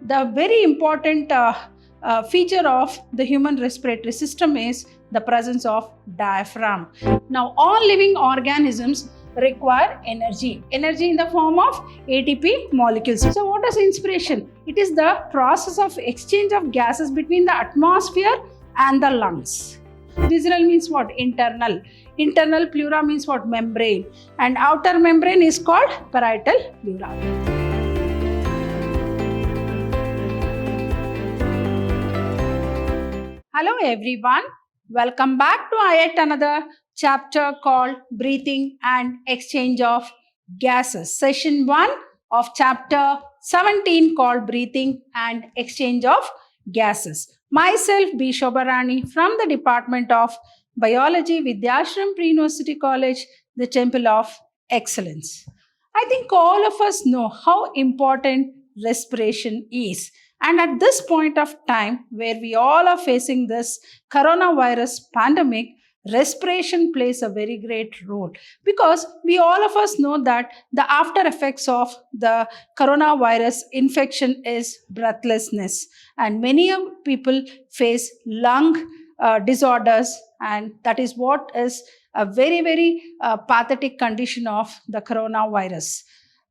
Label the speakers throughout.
Speaker 1: The very important feature of the human respiratory system is the presence of diaphragm. Now, all living organisms require energy in the form of ATP molecules. So, what is inspiration? It is the process of exchange of gases between the atmosphere and the lungs. Visceral means what? Internal. Internal pleura means what? Membrane. And outer membrane is called parietal pleura. Hello everyone, welcome back to yet another chapter called Breathing and Exchange of Gases. Session 1 of chapter 17 called Breathing and Exchange of Gases. Myself B. Shobarani from the Department of Biology, Vidyashram Pre-University College, the Temple of Excellence. I think all of us know how important respiration is. And at this point of time, where we all are facing this coronavirus pandemic, respiration plays a very great role because we all of us know that the after effects of the coronavirus infection is breathlessness, and many people face lung disorders, and that is what is a very pathetic condition of the coronavirus.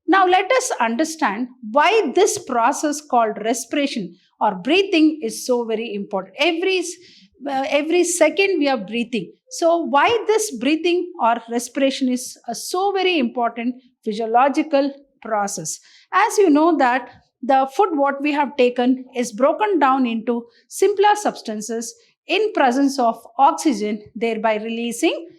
Speaker 1: Now, let us understand why this process called respiration or breathing is so very important. Every second we are breathing. So, why this breathing or respiration is a so very important physiological process? As you know that the food what we have taken is broken down into simpler substances in presence of oxygen, thereby releasing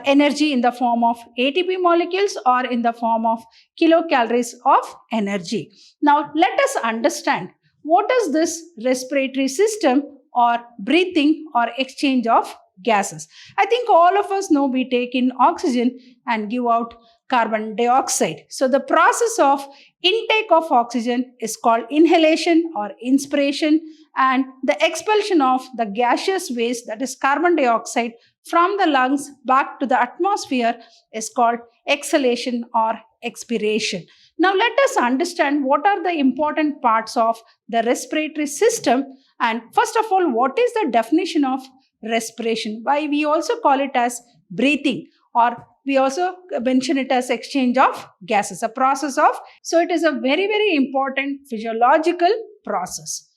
Speaker 1: energy in the form of ATP molecules or in the form of kilocalories of energy. Now, let us understand what is this respiratory system or breathing or exchange of gases. I think all of us know we take in oxygen and give out carbon dioxide. So, the process of intake of oxygen is called inhalation or inspiration, and the expulsion of the gaseous waste, that is carbon dioxide, from the lungs back to the atmosphere is called exhalation or expiration. Now, let us understand what are the important parts of the respiratory system. And first of all, what is the definition of respiration? Why we also call it as breathing, or we also mention it as exchange of gases, a process of. So, it is a very important physiological process.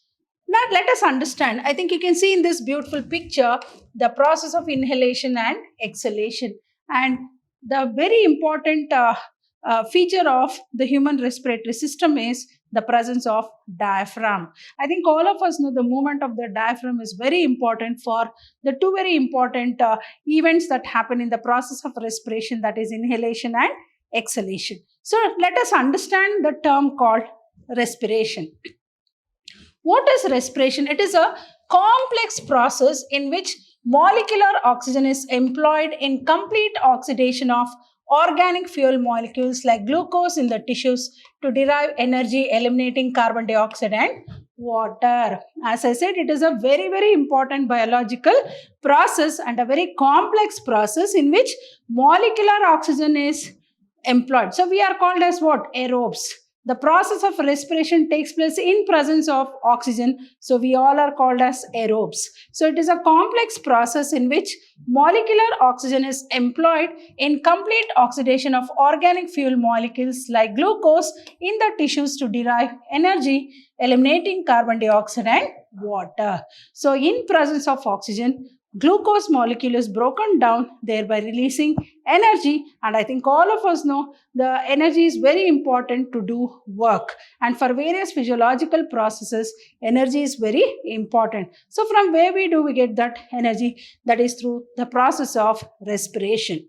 Speaker 1: Now, let us understand. I think you can see in this beautiful picture the process of inhalation and exhalation. And the very important feature of the human respiratory system is the presence of diaphragm. I think all of us know the movement of the diaphragm is very important for the two very important events that happen in the process of respiration, that is inhalation and exhalation. So, let us understand the term called respiration. What is respiration? It is a complex process in which molecular oxygen is employed in complete oxidation of organic fuel molecules like glucose in the tissues to derive energy, eliminating carbon dioxide and water. As I said, it is a very important biological process and a very complex process in which molecular oxygen is employed. So we are called as what? Aerobes. The process of respiration takes place in presence of oxygen. So we all are called as aerobes. So it is a complex process in which molecular oxygen is employed in complete oxidation of organic fuel molecules like glucose in the tissues to derive energy, eliminating carbon dioxide and water. So in presence of oxygen, glucose molecule is broken down, thereby releasing energy. And I think all of us know the energy is very important to do work. And for various physiological processes, energy is very important. So from where we get that energy? That is through the process of respiration.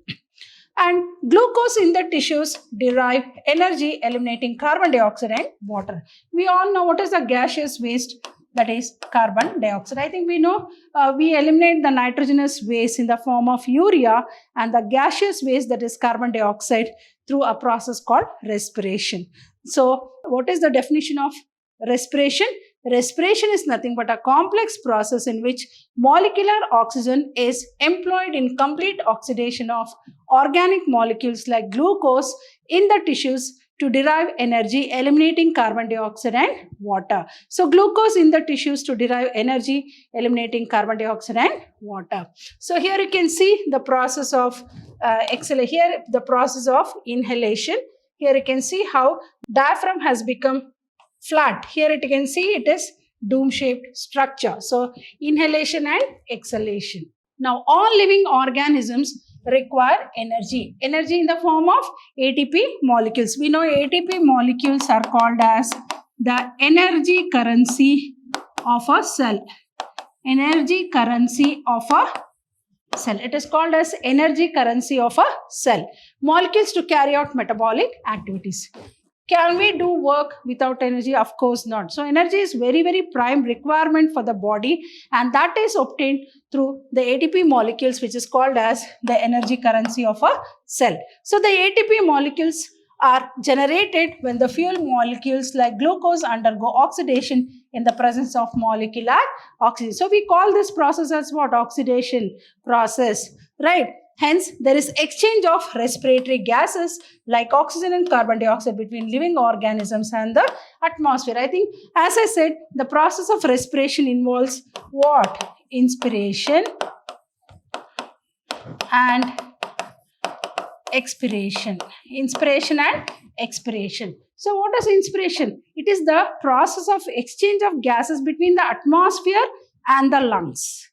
Speaker 1: And glucose in the tissues derive energy, eliminating carbon dioxide and water. We all know what is the gaseous waste, that is carbon dioxide. I think we know we eliminate the nitrogenous waste in the form of urea and the gaseous waste, that is carbon dioxide, through a process called respiration. So, what is the definition of respiration? Respiration is nothing but a complex process in which molecular oxygen is employed in complete oxidation of organic molecules like glucose in the tissues to derive energy, eliminating carbon dioxide and water. So glucose in the tissues to derive energy, eliminating carbon dioxide and water. So here you can see the process of here the process of inhalation. Here you can see how diaphragm has become flat. Here you can see it is dome-shaped structure. So inhalation and exhalation. Now all living organisms require energy. Energy in the form of ATP molecules. We know ATP molecules are called as the energy currency of a cell. Energy currency of a cell. It is called as energy currency of a cell. Molecules to carry out metabolic activities. Can we do work without energy? Of course not. So energy is very, very prime requirement for the body, and that is obtained through the ATP molecules, which is called as the energy currency of a cell. So the ATP molecules are generated when the fuel molecules like glucose undergo oxidation in the presence of molecular oxygen. So we call this process as what? Oxidation process, right? Hence, there is exchange of respiratory gases like oxygen and carbon dioxide between living organisms and the atmosphere. I think, as I said, the process of respiration involves what? Inspiration and expiration. Inspiration and expiration. So, what is inspiration? It is the process of exchange of gases between the atmosphere and the lungs.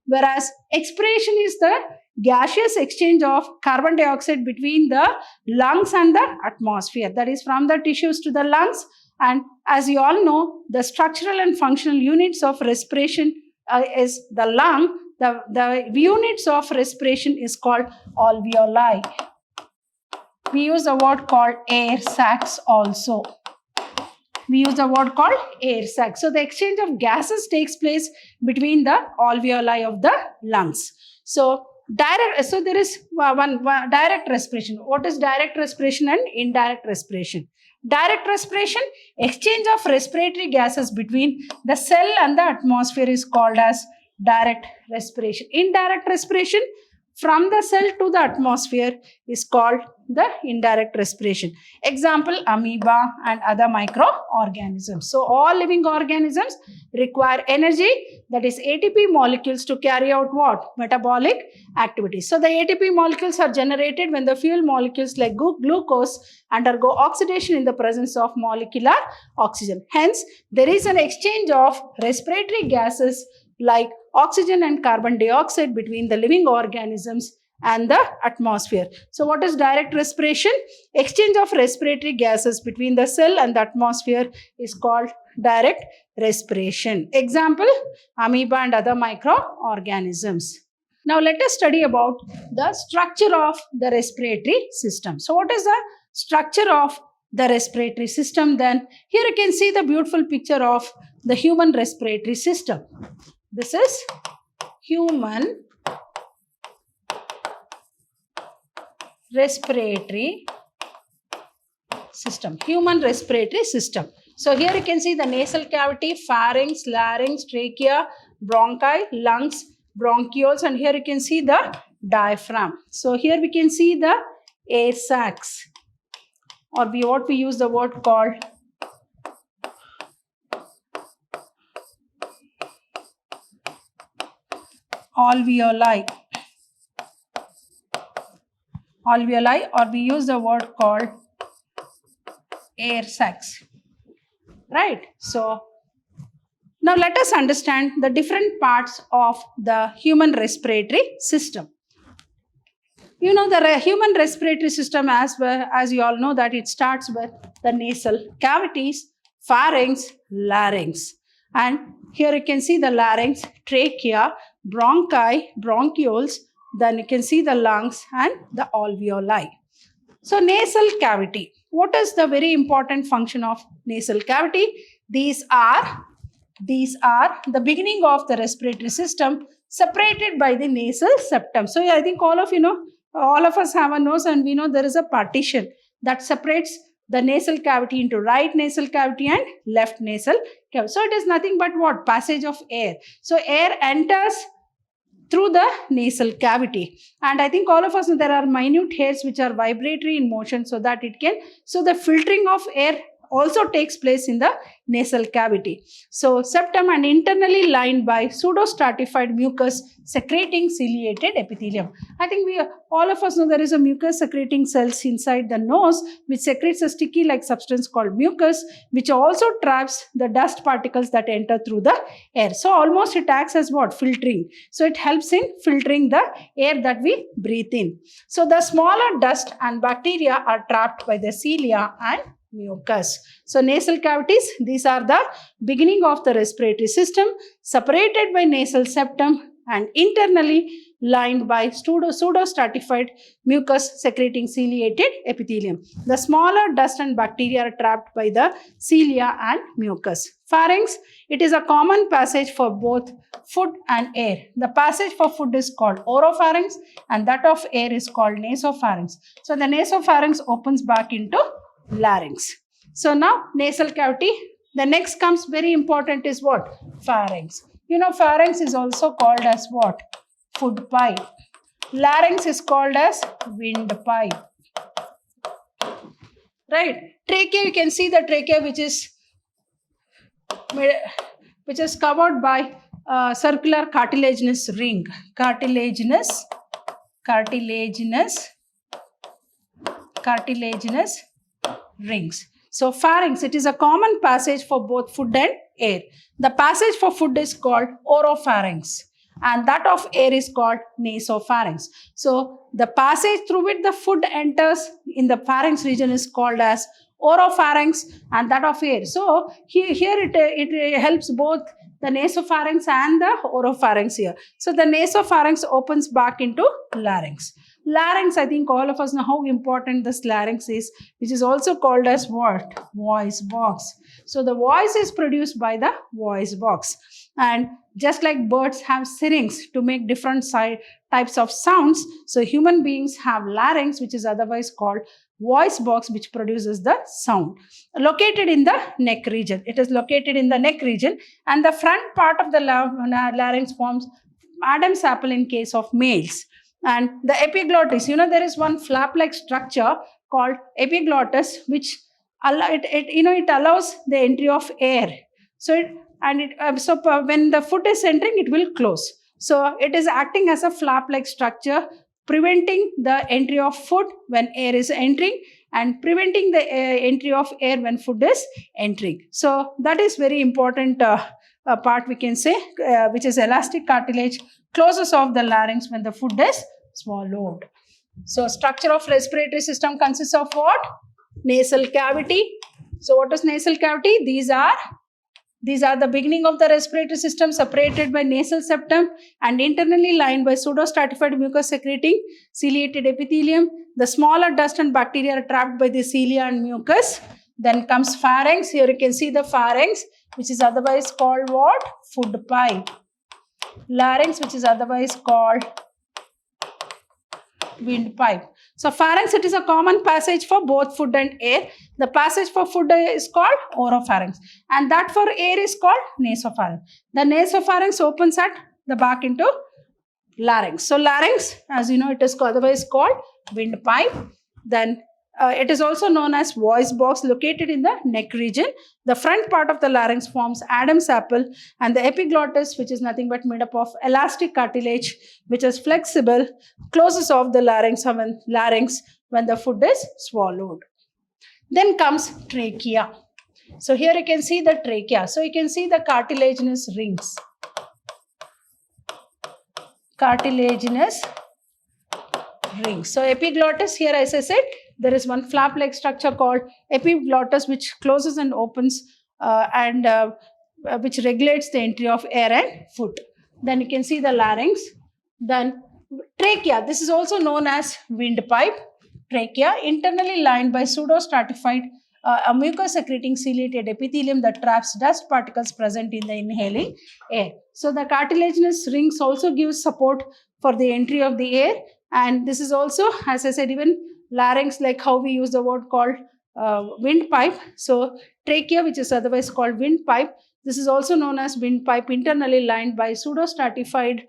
Speaker 1: Whereas expiration is the gaseous exchange of carbon dioxide between the lungs and the atmosphere. That is from the tissues to the lungs. And as you all know, the structural and functional units of respiration is the lung. The units of respiration is called alveoli. We use a word called air sacs also. We use the word called air sac. So the exchange of gases takes place between the alveoli of the lungs. So there is one direct respiration. What is direct respiration and indirect respiration? Direct respiration, exchange of respiratory gases between the cell and the atmosphere is called as direct respiration. Indirect respiration, from the cell to the atmosphere is called the indirect respiration. Example, amoeba and other microorganisms. So all living organisms require energy, that is ATP molecules, to carry out what? Metabolic activities. So the ATP molecules are generated when the fuel molecules like glucose undergo oxidation in the presence of molecular oxygen. Hence, there is an exchange of respiratory gases like oxygen and carbon dioxide between the living organisms and the atmosphere. So what is direct respiration? Exchange of respiratory gases between the cell and the atmosphere is called direct respiration. Example, amoeba and other microorganisms. Now let us study about the structure of the respiratory system. So what is the structure of the respiratory system then? Here you can see the beautiful picture of the human respiratory system. This is human respiratory system. Human respiratory system. So here you can see the nasal cavity, pharynx, larynx, trachea, bronchi, lungs, bronchioles, and here you can see the diaphragm. So here we can see the air sacs, or what we use the word called alveoli. Alveoli, or we use the word called air sacs. Right? So now let us understand the different parts of the human respiratory system. You know, the human respiratory system, as you all know, that it starts with the nasal cavities, pharynx, larynx. And here you can see the larynx, trachea, bronchi, bronchioles, then you can see the lungs and the alveoli. So nasal cavity. What is the very important function of nasal cavity? These are the beginning of the respiratory system, separated by the nasal septum. So I think all of us have a nose, and we know there is a partition that separates the nasal cavity into right nasal cavity and left nasal cavity. So it is nothing but what? Passage of air. So air enters through the nasal cavity. And I think all of us know there are minute hairs which are vibratory in motion so that it can, so the filtering of air also takes place in the nasal cavity. So septum and internally lined by pseudostratified mucus secreting ciliated epithelium. I think we all of us know there is a mucus secreting cells inside the nose which secretes a sticky like substance called mucus, which also traps the dust particles that enter through the air. So almost it acts as what? Filtering. So it helps in filtering the air that we breathe in. So the smaller dust and bacteria are trapped by the cilia and mucus. So nasal cavities, these are the beginning of the respiratory system, separated by nasal septum and internally lined by pseudostratified mucus secreting ciliated epithelium. The smaller dust and bacteria are trapped by the cilia and mucus. Pharynx, it is a common passage for both food and air. The passage for food is called oropharynx and that of air is called nasopharynx. So the nasopharynx opens back into larynx. So now nasal cavity. The next comes very important is what? Pharynx. You know, pharynx is also called as what? Food pipe. Larynx is called as windpipe. Right? Trachea, you can see the trachea which is covered by circular cartilaginous ring. Cartilaginous rings. So pharynx, it is a common passage for both food and air. The passage for food is called oropharynx and that of air is called nasopharynx. So the passage through which the food enters in the pharynx region is called as oropharynx and that of air. So here it helps both the nasopharynx and the oropharynx here. So the nasopharynx opens back into larynx. Larynx, I think all of us know how important this larynx is, which is also called as what? Voice box. So the voice is produced by the voice box. And just like birds have syrinx to make different types of sounds, so human beings have larynx, which is otherwise called voice box, which produces the sound. Located in the neck region. It is located in the neck region and the front part of the larynx forms Adam's apple in case of males. And the epiglottis, you know, there is one flap-like structure called epiglottis, which it allows the entry of air. So when the food is entering, it will close. So it is acting as a flap-like structure, preventing the entry of food when air is entering and preventing the entry of air when food is entering. So that is very important part we can say, which is elastic cartilage closes off the larynx when the food is swallowed. So structure of respiratory system consists of what? Nasal cavity. So what is nasal cavity? These are the beginning of the respiratory system separated by nasal septum and internally lined by pseudostratified mucus secreting ciliated epithelium. The smaller dust and bacteria are trapped by the cilia and mucus. Then comes pharynx. Here you can see the pharynx, which is otherwise called what? Food pipe. Larynx, which is otherwise called windpipe. So pharynx, it is a common passage for both food and air. The passage for food is called oropharynx and that for air is called nasopharynx. The nasopharynx opens at the back into larynx. So larynx, as you know, it is otherwise called windpipe. Then it is also known as voice box, located in the neck region. The front part of the larynx forms Adam's apple and the epiglottis, which is nothing but made up of elastic cartilage, which is flexible, closes off the larynx when the food is swallowed. Then comes trachea. So here you can see the trachea. So you can see the cartilaginous rings. Cartilaginous rings. So epiglottis, here as I said, there is one flap-like structure called epiglottis which closes and opens which regulates the entry of air and food. Then you can see the larynx. Then trachea, this is also known as windpipe. Trachea, internally lined by pseudostratified a mucus secreting ciliated epithelium that traps dust particles present in the inhaling air. So the cartilaginous rings also gives support for the entry of the air, and this is also, as I said, even larynx, like how we use the word called windpipe. So trachea, which is otherwise called windpipe, This is also known as windpipe, internally lined by pseudostratified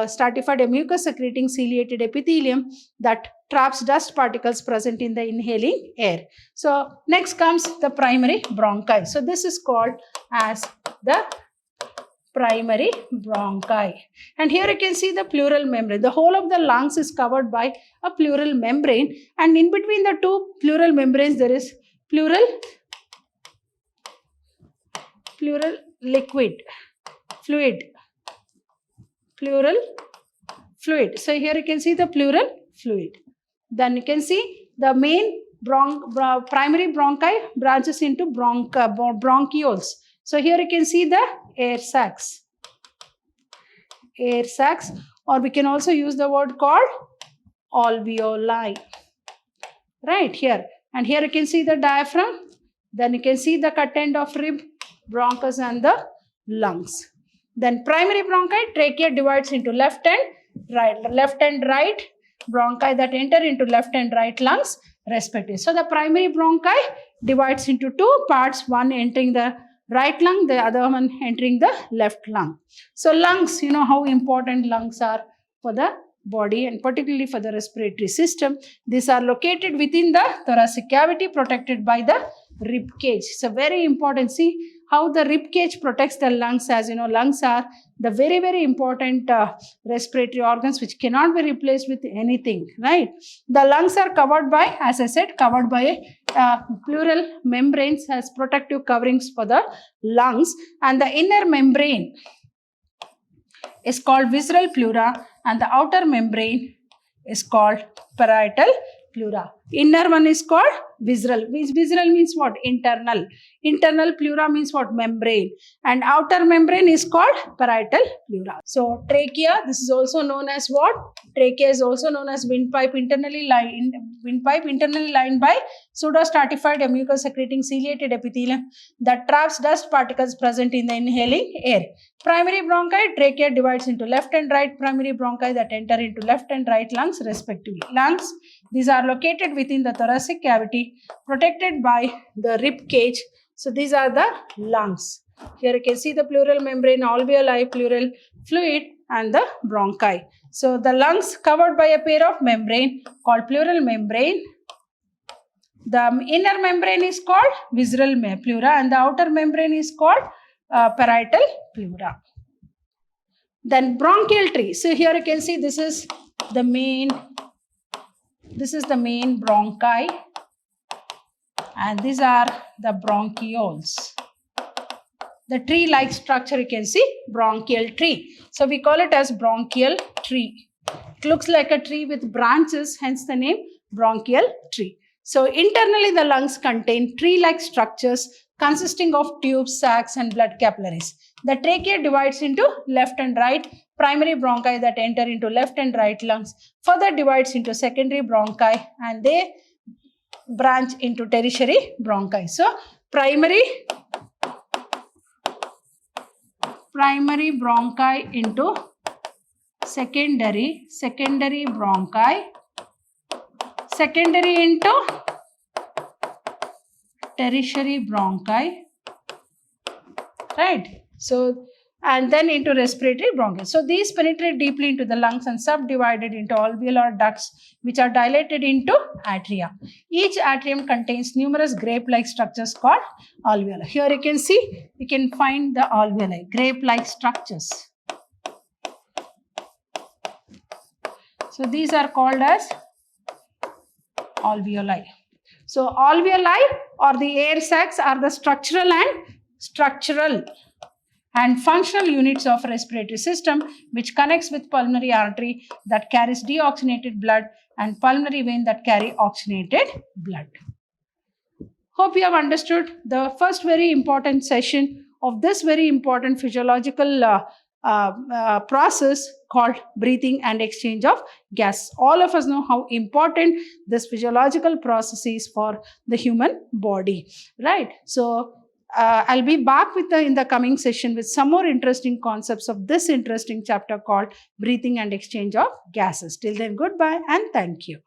Speaker 1: stratified mucus secreting ciliated epithelium that traps dust particles present in the inhaling air. So next comes the primary bronchi. So this is called as the primary bronchi. And here you can see the pleural membrane. The whole of the lungs is covered by a pleural membrane, and in between the two pleural membranes there is pleural fluid. So here you can see the pleural fluid. Then you can see the main primary bronchi branches into bronchioles. So here you can see the air sacs, or we can also use the word called alveoli, right here. And here you can see the diaphragm. Then you can see the cut end of rib, bronchus and the lungs. Then primary bronchi, trachea divides into left and right bronchi that enter into left and right lungs respectively. So the primary bronchi divides into two parts, one entering the right lung, the other one entering the left lung. So lungs, you know how important lungs are for the body and particularly for the respiratory system. These are located within the thoracic cavity, protected by the rib cage. So very important. See how the rib cage protects the lungs. As you know, lungs are the very, very important respiratory organs which cannot be replaced with anything, right? The lungs are covered by, as I said, covered by pleural membranes as protective coverings for the lungs, and the inner membrane is called visceral pleura and the outer membrane is called parietal pleura. Inner one is called visceral. Visceral means what? Internal. Internal pleura means what? Membrane. And outer membrane is called parietal pleura. So trachea, this is also known as what? Trachea is also known as windpipe, internally lined by pseudostratified mucus secreting ciliated epithelium that traps dust particles present in the inhaling air. Primary bronchi, trachea divides into left and right primary bronchi that enter into left and right lungs respectively. Lungs, these are located within the thoracic cavity, protected by the rib cage. So these are the lungs. Here you can see the pleural membrane, alveoli, pleural fluid and the bronchi. So the lungs covered by a pair of membrane called pleural membrane. The inner membrane is called visceral pleura and the outer membrane is called parietal pleura. Then bronchial tree. So here you can see this is the main bronchi and these are the bronchioles. The tree-like structure you can see, bronchial tree. So we call it as bronchial tree. It looks like a tree with branches, hence the name bronchial tree. So internally the lungs contain tree-like structures consisting of tubes, sacs and blood capillaries. The trachea divides into left and right primary bronchi that enter into left and right lungs, further divides into secondary bronchi and they branch into tertiary bronchi. So primary bronchi into secondary bronchi, secondary into tertiary bronchi, right? So and then into respiratory bronchi. So these penetrate deeply into the lungs and subdivided into alveolar ducts which are dilated into atria. Each atrium contains numerous grape-like structures called alveoli. Here you can see, you can find the alveoli, grape-like structures. So these are called as alveoli. So alveoli or the air sacs are the structural and functional units of respiratory system which connects with pulmonary artery that carries deoxygenated blood and pulmonary vein that carry oxygenated blood. Hope you have understood the first very important session of this very important physiological process called breathing and exchange of gas. All of us know how important this physiological process is for the human body, right? So I'll be back in the coming session with some more interesting concepts of this interesting chapter called breathing and exchange of gases. Till then, goodbye and thank you.